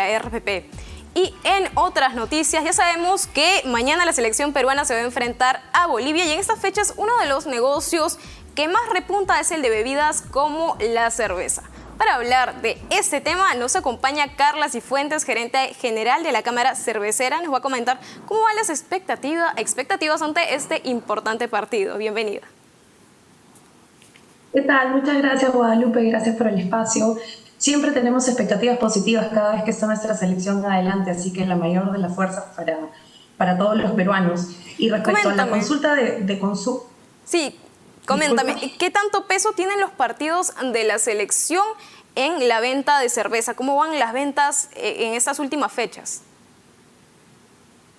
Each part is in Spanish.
la RPP. Y en otras noticias, ya sabemos que mañana la selección peruana se va a enfrentar a Bolivia y en estas fechas uno de los negocios que más repunta es el de bebidas como la cerveza. Para hablar de este tema nos acompaña Carla Cifuentes, gerente general de la Cámara Cervecera. Nos va a comentar cómo van las expectativas ante este importante partido. Bienvenida. ¿Qué tal? Muchas gracias, Guadalupe, gracias por el espacio. Siempre tenemos expectativas positivas cada vez que está nuestra selección adelante, así que la mayor de las fuerzas para todos los peruanos. Y respecto a la consulta de consumo... Sí, coméntame, ¿qué tanto peso tienen los partidos de la selección en la venta de cerveza? ¿Cómo van las ventas en estas últimas fechas?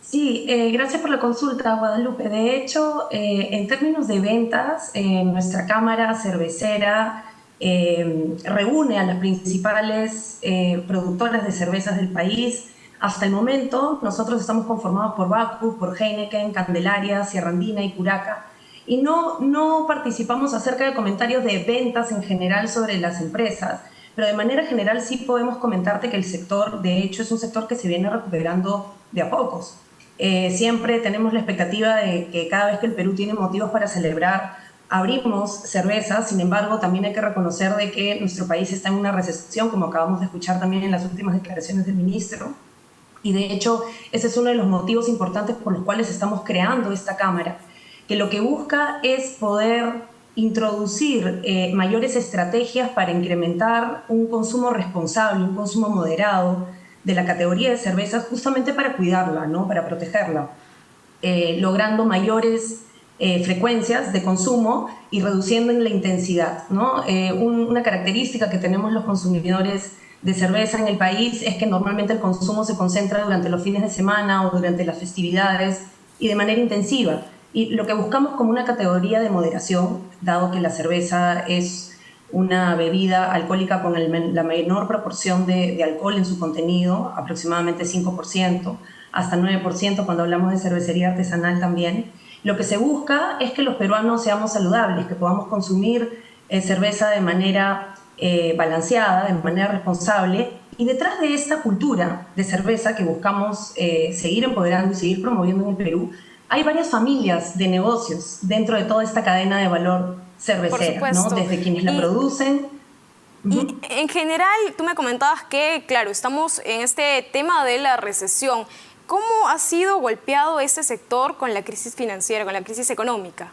Sí, gracias por la consulta, Guadalupe. De hecho, en términos de ventas, nuestra Cámara Cervecera reúne a las principales productoras de cervezas del país. Hasta el momento, nosotros estamos conformados por Bacus, por Heineken, Candelaria, Sierra Andina y Curaca. Y no participamos acerca de comentarios de ventas en general sobre las empresas, pero de manera general sí podemos comentarte que el sector, de hecho, es un sector que se viene recuperando de a pocos. Siempre tenemos la expectativa de que cada vez que el Perú tiene motivos para celebrar, abrimos cervezas. Sin embargo, también hay que reconocer de que nuestro país está en una recesión, como acabamos de escuchar también en las últimas declaraciones del ministro. Y de hecho, ese es uno de los motivos importantes por los cuales estamos creando esta Cámara, que lo que busca es poder introducir mayores estrategias para incrementar un consumo responsable, un consumo moderado de la categoría de cervezas, justamente para cuidarla, ¿no? Para protegerla, logrando mayores frecuencias de consumo y reduciendo en la intensidad, ¿no? Una característica que tenemos los consumidores de cerveza en el país es que normalmente el consumo se concentra durante los fines de semana o durante las festividades y de manera intensiva. Y lo que buscamos como una categoría de moderación, dado que la cerveza es una bebida alcohólica con la menor proporción de alcohol en su contenido, aproximadamente 5%, hasta 9% cuando hablamos de cervecería artesanal también. Lo que se busca es que los peruanos seamos saludables, que podamos consumir cerveza de manera balanceada, de manera responsable. Y detrás de esta cultura de cerveza que buscamos seguir empoderando y seguir promoviendo en el Perú, hay varias familias de negocios dentro de toda esta cadena de valor cervecera, ¿no? Desde quienes la producen. Y en general, tú me comentabas que, claro, estamos en este tema de la recesión. ¿Cómo ha sido golpeado este sector con la crisis financiera, con la crisis económica?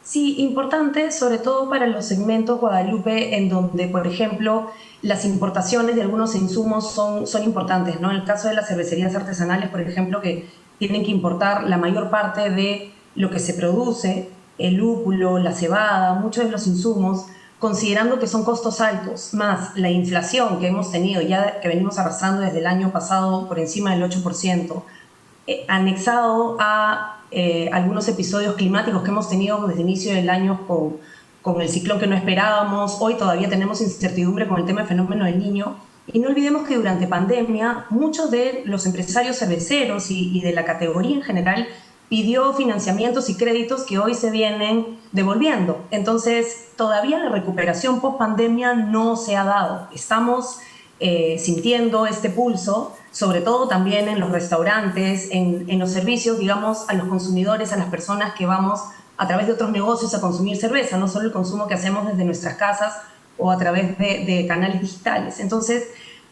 Sí, importante, sobre todo para los segmentos, Guadalupe, en donde, por ejemplo, las importaciones de algunos insumos son importantes, ¿no? En el caso de las cervecerías artesanales, por ejemplo, que tienen que importar la mayor parte de lo que se produce, el lúpulo, la cebada, muchos de los insumos, considerando que son costos altos, más la inflación que hemos tenido, ya que venimos arrastrando desde el año pasado por encima del 8%, anexado a algunos episodios climáticos que hemos tenido desde el inicio del año con el ciclón que no esperábamos. Hoy todavía tenemos incertidumbre con el tema del fenómeno del Niño. Y no olvidemos que durante pandemia muchos de los empresarios cerveceros y de la categoría en general pidió financiamientos y créditos que hoy se vienen devolviendo. Entonces, todavía la recuperación post-pandemia no se ha dado. Estamos sintiendo este pulso, sobre todo también en los restaurantes, en los servicios, digamos, a los consumidores, a las personas que vamos a través de otros negocios a consumir cerveza, no solo el consumo que hacemos desde nuestras casas o a través de canales digitales. Entonces,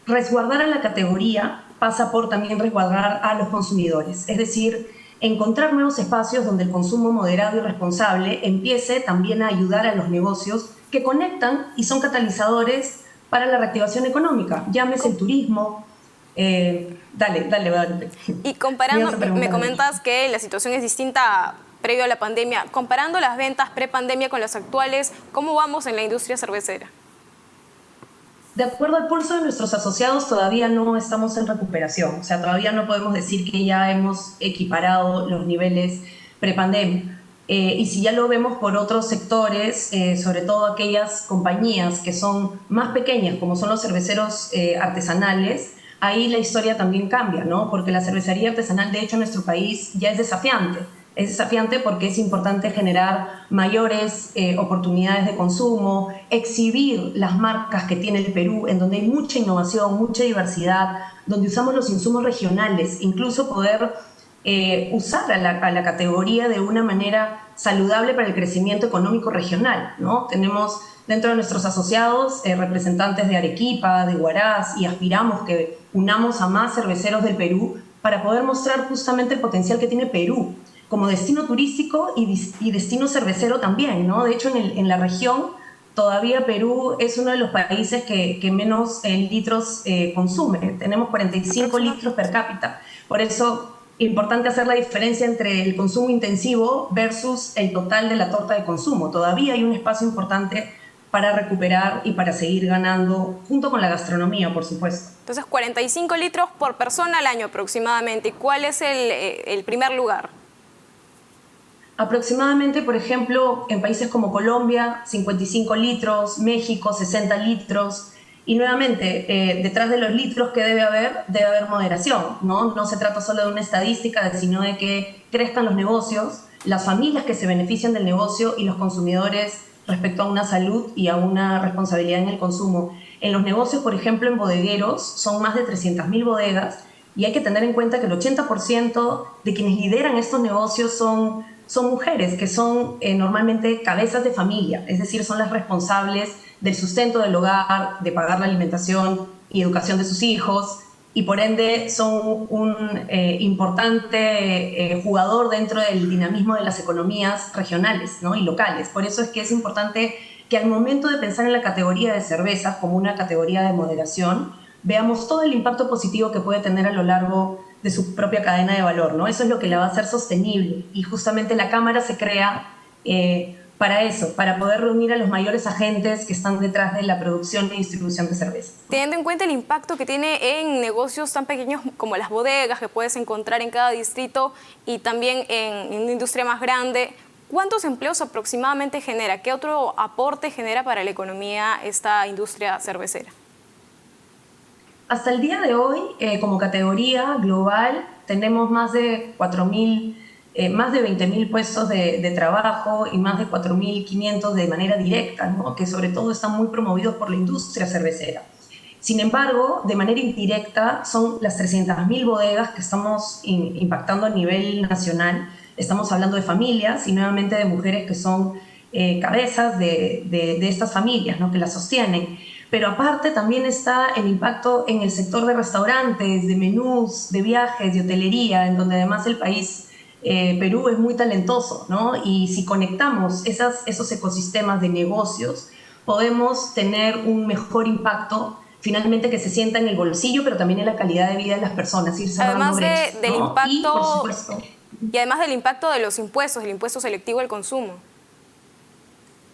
resguardar a la categoría pasa por también resguardar a los consumidores, es decir, encontrar nuevos espacios donde el consumo moderado y responsable empiece también a ayudar a los negocios que conectan y son catalizadores para la reactivación económica. Llámese el turismo. Dale. Y comparando, me comentas que la situación es distinta previo a la pandemia. Comparando las ventas pre-pandemia con las actuales, ¿cómo vamos en la industria cervecera? De acuerdo al pulso de nuestros asociados, todavía no estamos en recuperación. O sea, todavía no podemos decir que ya hemos equiparado los niveles prepandemia. Y si ya lo vemos por otros sectores, sobre todo aquellas compañías que son más pequeñas, como son los cerveceros artesanales, ahí la historia también cambia, ¿no? Porque la cervecería artesanal, de hecho, en nuestro país ya es desafiante. Es desafiante porque es importante generar mayores oportunidades de consumo, exhibir las marcas que tiene el Perú, en donde hay mucha innovación, mucha diversidad, donde usamos los insumos regionales, incluso poder usar a la categoría de una manera saludable para el crecimiento económico regional, ¿no? Tenemos dentro de nuestros asociados representantes de Arequipa, de Huaraz, y aspiramos que unamos a más cerveceros del Perú para poder mostrar justamente el potencial que tiene Perú como destino turístico y destino cervecero también, ¿no? De hecho, en la región todavía Perú es uno de los países que menos litros consume. Tenemos 45 litros per cápita. Por eso, importante hacer la diferencia entre el consumo intensivo versus el total de la torta de consumo. Todavía hay un espacio importante para recuperar y para seguir ganando, junto con la gastronomía, por supuesto. Entonces, 45 litros por persona al año aproximadamente. ¿Y cuál es el primer lugar? Aproximadamente, por ejemplo, en países como Colombia, 55 litros, México, 60 litros. Y nuevamente, detrás de los litros que debe haber moderación, ¿no? No se trata solo de una estadística, sino de que crezcan los negocios, las familias que se benefician del negocio y los consumidores respecto a una salud y a una responsabilidad en el consumo. En los negocios, por ejemplo, en bodegueros, son más de 300.000 bodegas, y hay que tener en cuenta que el 80% de quienes lideran estos negocios son mujeres, que son normalmente cabezas de familia, es decir, son las responsables del sustento del hogar, de pagar la alimentación y educación de sus hijos, y por ende son un importante jugador dentro del dinamismo de las economías regionales, ¿no? Y locales. Por eso es que es importante que al momento de pensar en la categoría de cervezas como una categoría de moderación, veamos todo el impacto positivo que puede tener a lo largo de su propia cadena de valor, ¿no? Eso es lo que la va a hacer sostenible, y justamente la Cámara se crea para eso, para poder reunir a los mayores agentes que están detrás de la producción y distribución de cerveza. Teniendo en cuenta el impacto que tiene en negocios tan pequeños como las bodegas que puedes encontrar en cada distrito y también en una industria más grande, ¿cuántos empleos aproximadamente genera? ¿Qué otro aporte genera para la economía esta industria cervecera? Hasta el día de hoy, como categoría global, tenemos más de 20.000 puestos de trabajo y más de 4.500 de manera directa, ¿no? Que sobre todo están muy promovidos por la industria cervecera. Sin embargo, de manera indirecta, son las 300.000 bodegas que estamos impactando a nivel nacional. Estamos hablando de familias y nuevamente de mujeres que son cabezas de estas familias, ¿no? Que las sostienen. Pero aparte también está el impacto en el sector de restaurantes, de menús, de viajes, de hotelería, en donde además el país, Perú, es muy talentoso, ¿no? Y si conectamos esos ecosistemas de negocios, podemos tener un mejor impacto, finalmente, que se sienta en el bolsillo, pero también en la calidad de vida de las personas. Ir Además brechas, del ¿no? impacto, y, por supuesto, y además del impacto de los impuestos, el impuesto selectivo al consumo.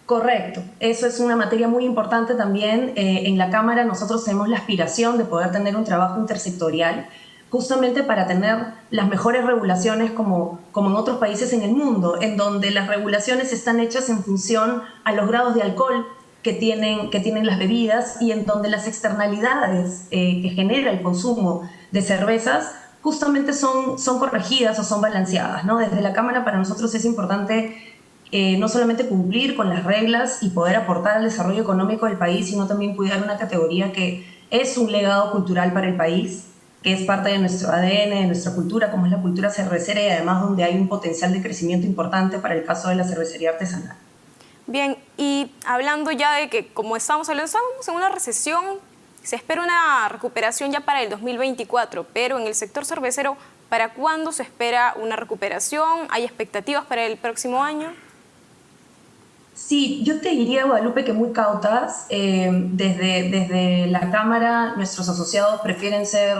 correcto, eso es una materia muy importante también. En la Cámara nosotros tenemos la aspiración de poder tener un trabajo intersectorial, justamente para tener las mejores regulaciones como en otros países en el mundo, en donde las regulaciones están hechas en función a los grados de alcohol que tienen las bebidas, y en donde las externalidades que genera el consumo de cervezas justamente son corregidas o son balanceadas, ¿no? Desde la Cámara, para nosotros es importante no solamente cumplir con las reglas y poder aportar al desarrollo económico del país, sino también cuidar una categoría que es un legado cultural para el país, que es parte de nuestro ADN, de nuestra cultura, como es la cultura cervecera, y además donde hay un potencial de crecimiento importante para el caso de la cervecería artesanal. Bien, y hablando ya de que, como estamos hablando, estamos en una recesión, se espera una recuperación ya para el 2024, pero en el sector cervecero, ¿para cuándo se espera una recuperación? ¿Hay expectativas para el próximo año? Sí, yo te diría, Guadalupe, que muy cautas. Desde la Cámara, nuestros asociados prefieren ser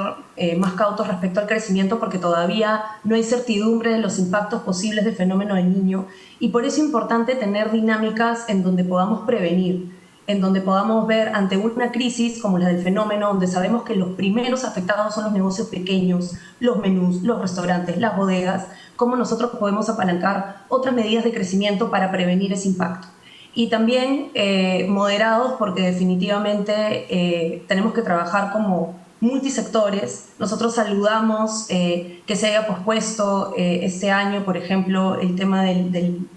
más cautos respecto al crecimiento, porque todavía no hay certidumbre de los impactos posibles del fenómeno del Niño, y por eso es importante tener dinámicas en donde podamos prevenir, en donde podamos ver ante una crisis como la del fenómeno, donde sabemos que los primeros afectados son los negocios pequeños, los menús, los restaurantes, las bodegas, cómo nosotros podemos apalancar otras medidas de crecimiento para prevenir ese impacto. Y también moderados, porque definitivamente tenemos que trabajar como multisectores. Nosotros saludamos que se haya pospuesto este año, por ejemplo, el tema del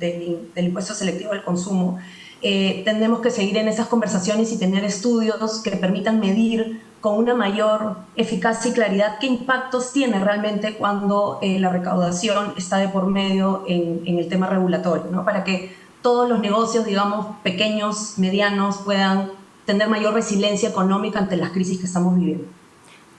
impuesto selectivo al consumo. Tenemos que seguir en esas conversaciones y tener estudios que permitan medir con una mayor eficacia y claridad qué impactos tiene realmente cuando la recaudación está de por medio en el tema regulatorio, ¿no? Para que todos los negocios, digamos, pequeños, medianos, puedan tener mayor resiliencia económica ante las crisis que estamos viviendo.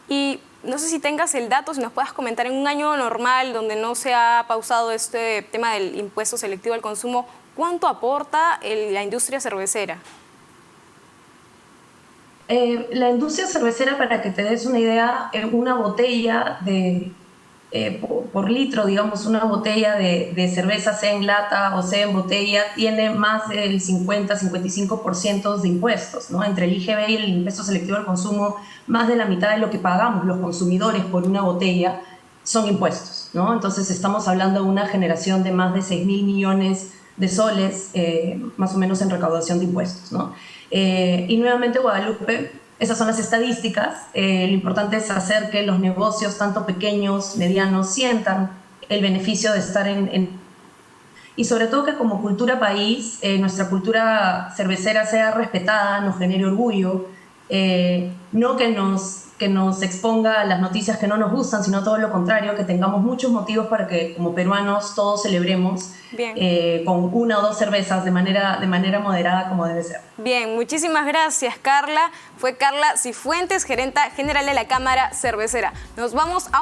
Y no sé si tengas el dato, si nos puedas comentar, en un año normal donde no se ha pausado este tema del impuesto selectivo al consumo, ¿cuánto aporta la industria cervecera? La industria cervecera, para que te des una idea, una botella por litro, digamos, una botella de cerveza, sea en lata o sea en botella, tiene más del 50-55% de impuestos, ¿no? Entre el IGB y el impuesto selectivo al consumo, más de la mitad de lo que pagamos los consumidores por una botella son impuestos, ¿no? Entonces estamos hablando de una generación de más de 6.000 millones de soles, más o menos en recaudación de impuestos, ¿no? Y nuevamente, Guadalupe, esas son las estadísticas. Lo importante es hacer que los negocios, tanto pequeños, medianos, sientan el beneficio de estar y sobre todo que como cultura país, nuestra cultura cervecera sea respetada, nos genere orgullo, no que nos exponga a las noticias que no nos gustan, sino todo lo contrario, que tengamos muchos motivos para que como peruanos todos celebremos con una o dos cervezas de manera moderada, como debe ser. Bien, muchísimas gracias, Carla. Fue Carla Cifuentes, gerenta general de la Cámara Cervecera. Nos vamos a